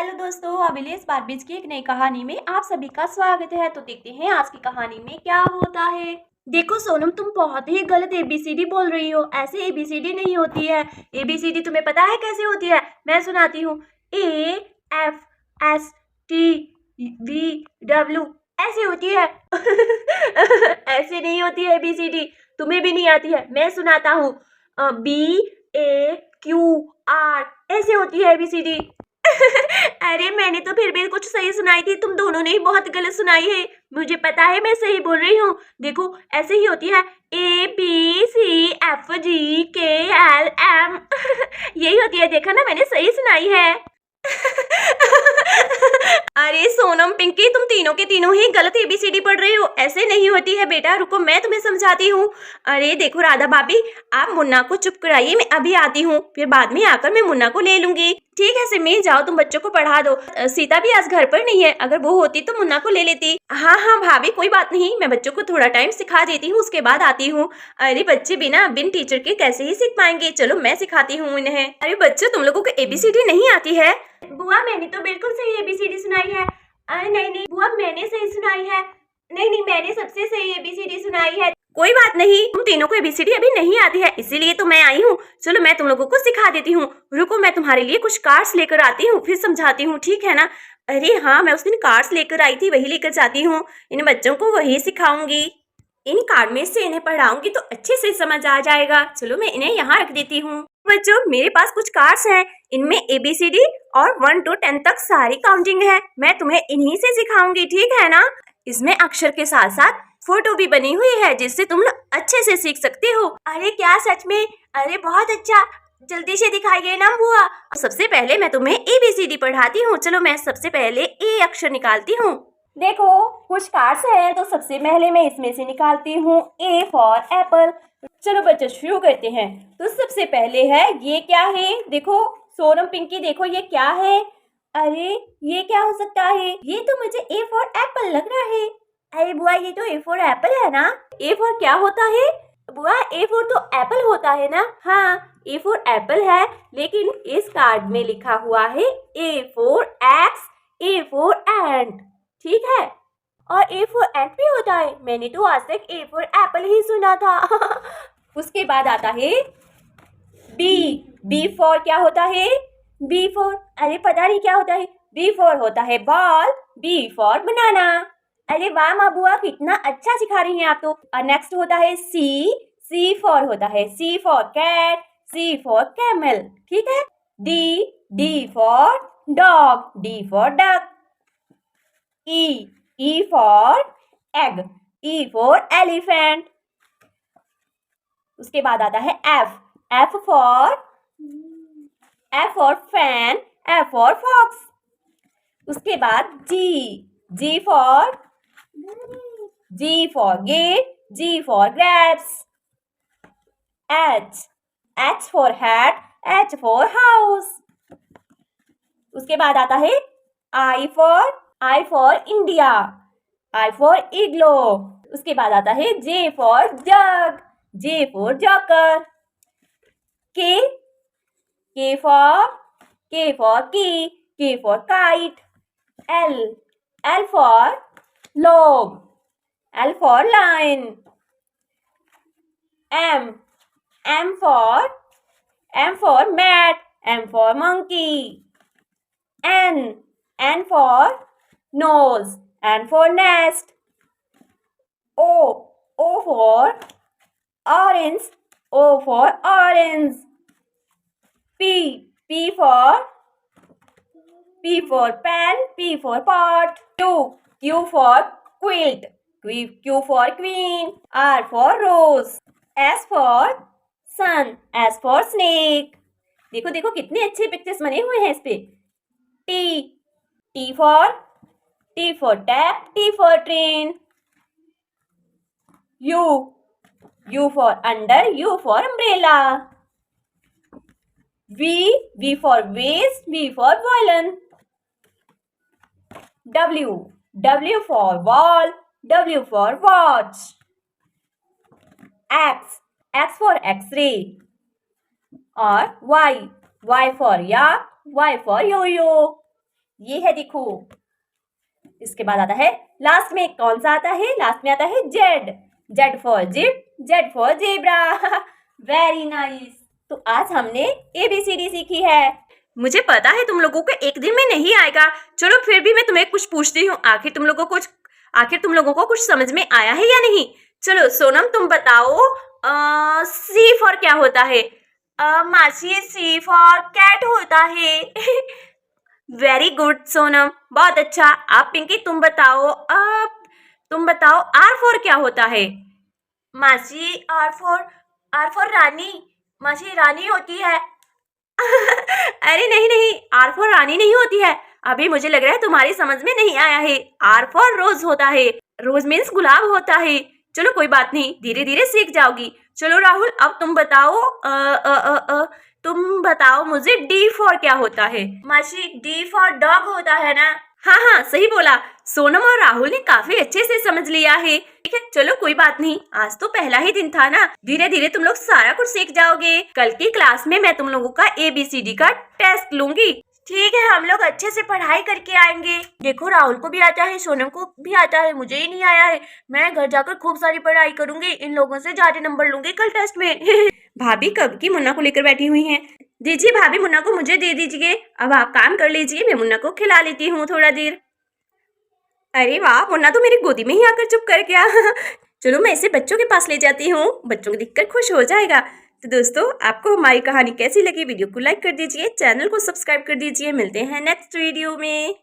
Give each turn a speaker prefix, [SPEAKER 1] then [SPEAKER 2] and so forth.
[SPEAKER 1] Hello दोस्तों, अभिलेष Barbies की एक नई कहानी में आप सभी का स्वागत है। तो देखते हैं आज की कहानी में क्या होता है। देखो सोनम, तुम बहुत ही गलत एबीसीडी बोल रही हो। ऐसे एबीसीडी नहीं होती है। एबीसीडी तुम्हें पता है कैसे होती है? मैं सुनाती हूँ। AFSTVW ऐसे होती है। ऐसे नहीं होती है एबीसीडी। तुम्हें भी नहीं आती है, मैं सुनाता हूँ। BAQR ऐसे होती है एबीसीडी। अरे मैंने तो फिर भी कुछ सही सुनाई थी, तुम दोनों ने ही बहुत गलत सुनाई है। मुझे पता है मैं सही बोल रही हूँ। देखो ऐसे ही होती है। ABCFGKLM यही होती है। देखा ना, मैंने सही सुनाई है। अरे सोनम, पिंकी, तुम तीनों के तीनों ही गलत एबीसीडी पढ़ रही हो। ऐसे नहीं होती है बेटा, रुको मैं तुम्हें समझाती हूँ। अरे देखो राधा भाभी, आप मुन्ना को चुप कराइए, मैं अभी आती हूँ। फिर बाद में आकर मैं मुन्ना को ले लूंगी। ठीक है सिमी, जाओ तुम बच्चों को पढ़ा दो। सीता भी आज घर पर नहीं है, अगर वो होती तो मुन्ना को ले लेती। हाँ हाँ भाभी, कोई बात नहीं, मैं बच्चों को थोड़ा टाइम सिखा देती हूँ, उसके बाद आती हूँ। अरे बच्चे बिन टीचर के कैसे ही सीख पाएंगे। चलो मैं सिखाती हूँ इन्हें। अरे बच्चों, तुम लोगों को एबीसीडी नहीं आती है? बुआ मैंने तो बिल्कुल सही एबीसीडी सुनाई है। अरे नहीं नहीं बुआ, मैंने सही सुनाई है। नहीं नहीं, मैंने सबसे सही एबीसीडी सुनाई है। कोई बात नहीं, तुम तीनों को एबीसीडी अभी नहीं आती है, इसीलिए तो मैं आई हूँ। चलो मैं तुम लोगों को सिखा देती हूँ। रुको, मैं तुम्हारे लिए कुछ कार्ड्स लेकर आती हूँ, फिर समझाती हूँ, ठीक है ना? अरे हाँ, मैं उस दिन कार्ड्स लेकर आई थी, वही लेकर जाती हूँ। इन बच्चों को वही सिखाऊंगी। इन कार्ड में से इन्हें पढ़ाऊंगी तो अच्छे से समझ आ जाएगा। चलो मैं इन्हें यहाँ रख देती हूँ। बच्चों, मेरे पास कुछ कार्ड्स हैं, इनमें ABCD और 1 to 10 तक सारी काउंटिंग है। मैं तुम्हें इन्हीं से सिखाऊंगी, ठीक है ना? इसमें अक्षर के साथ साथ फोटो भी बनी हुई है, जिससे तुम लोग अच्छे से सीख सकते हो। अरे क्या सच में? अरे बहुत अच्छा, जल्दी से दिखाइए ना बुआ। सबसे पहले मैं तुम्हें ABCD पढ़ाती हूँ। चलो मैं सबसे पहले A अक्षर निकालती हूँ। देखो कुछ कार्ड्स हैं, तो सबसे पहले मैं इसमें से निकालती हूँ A फॉर एप्पल। चलो बच्चों शुरू करते हैं। तो सबसे पहले है, ये क्या है? देखो सोनम, पिंकी, देखो ये क्या है? अरे ये क्या हो सकता है? ये तो मुझे A फॉर एप्पल लग रहा है। अरे बुआ, ये तो A फॉर एप्पल है ना? A फॉर क्या होता है बुआ? A फॉर तो एप्पल होता है ना? हाँ, A फॉर एप्पल है, लेकिन इस कार्ड में लिखा हुआ है A for axe, A for ant, ठीक है? और A फॉर एंट भी होता है? मैंने तो आज तक A फॉर एप्पल ही सुना था। उसके बाद आता है B फॉर क्या होता है? B फॉर, अरे पता नहीं क्या होता है। B फॉर होता है बॉल, B फॉर बनाना। अरे वाह माँ बुआ, कितना अच्छा सिखा रही हैं आप तो। और नेक्स्ट होता है C फॉर होता है C for cat, C for camel, ठीक है? D for dog, D for duck. E for egg, E for elephant. उसके बाद आता है F for fan, F for fox. उसके बाद G for gate, G for grapes. H for hat, H for house. उसके बाद आता है I for India, I for igloo. उसके बाद आता है J for jug, J for joker. K for K for kite. L for log, L for line. M for mat, M for monkey. N for nose, N for nest. O for orange, O for orange. P for pen, P for pot. Q for quilt, Q for queen. R for rose. S for sun, S for snake. देखो देखो कितने अच्छे pictures बने हुए हैं इस पे। T for tap, T for train. U for under, U for umbrella. V for vase, V for violin. W for wall, W for watch. X for X-ray. और Y for yak, Y for yo-yo. ये है देखो। इसके बाद आता है last में, कौन सा आता है? लास्ट में आता है Z. Z for zip, Z for zebra. Very nice. तो आज हमने ABCD सीखी है। मुझे पता है तुम लोगों को एक दिन में नहीं आएगा, चलो फिर भी मैं तुम्हें कुछ पूछती हूँ। आखिर तुम लोगों को कुछ समझ में आया है या नहीं? चलो सोनम तुम बताओ, सी फॉर क्या होता है? मासी, सी फॉर कैट होता है। वेरी गुड सोनम, बहुत अच्छा। आप पिंकी तुम बताओ, आर फॉर क्या होता है? मासी, आर फॉर रानी। मासी रानी होती है। अरे नहीं नहीं, आर फॉर रानी नहीं होती है। अभी मुझे लग रहा है तुम्हारी समझ में नहीं आया है। आर फॉर रोज होता है। रोज मीन्स गुलाब होता है। चलो कोई बात नहीं, धीरे धीरे सीख जाओगी। चलो राहुल अब तुम बताओ, तुम बताओ मुझे डी फॉर क्या होता है? मासी डी फॉर डॉग होता है ना? हाँ हाँ सही बोला। सोनम और राहुल ने काफी अच्छे से समझ लिया है। ठीक है चलो कोई बात नहीं, आज तो पहला ही दिन था ना, धीरे धीरे तुम लोग सारा कुछ सीख जाओगे। कल की क्लास में मैं तुम लोगों का ABCD का टेस्ट लूंगी। ठीक है, हम लोग अच्छे से पढ़ाई करके आएंगे। देखो राहुल को भी आता है, सोनम को भी आता है, मुझे ही नहीं आया है। मैं घर जाकर खूब सारी पढ़ाई करूंगी, इन लोगों से ज्यादा नंबर लूंगी कल टेस्ट में। भाभी कब की मुन्ना को लेकर बैठी हुई हैं। दीजिए भाभी, मुन्ना को मुझे दे दीजिए। अब आप काम कर लीजिए, मैं मुन्ना को खिला लेती हूँ थोड़ा देर। अरे वाह, मुन्ना तो मेरी गोदी में ही आकर चुप कर गया। चलो मैं इसे बच्चों के पास ले जाती हूँ, बच्चों को देखकर खुश हो जाएगा। तो दोस्तों आपको हमारी कहानी कैसी लगी? वीडियो को लाइक कर दीजिए, चैनल को सब्सक्राइब कर दीजिए। मिलते हैं नेक्स्ट वीडियो में।